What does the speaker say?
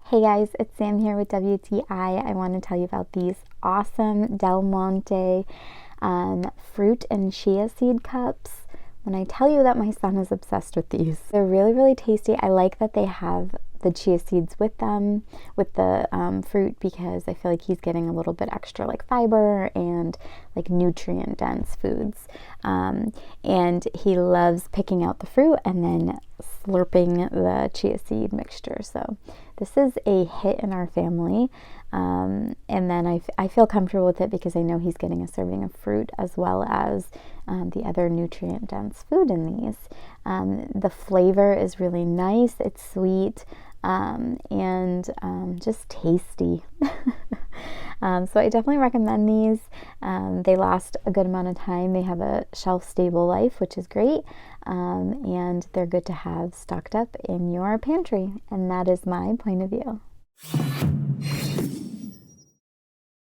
Hey guys, it's Sam here with WTI. I want to tell you about these awesome Del Monte fruit and chia seed cups. When I tell you that my son is obsessed with these, they're really, really tasty. I like that they have the chia seeds with them, with the fruit, because I feel like he's getting a little bit extra like fiber and like nutrient dense foods. And he loves picking out the fruit and then slurping the chia seed mixture. So this is a hit in our family. And then I feel comfortable with it because I know he's getting a serving of fruit as well as the other nutrient dense food in these. The flavor is really nice. It's sweet and just tasty. So I definitely recommend these. They last a good amount of time. They have a shelf-stable life, which is great, and they're good to have stocked up in your pantry. And that is my point of view.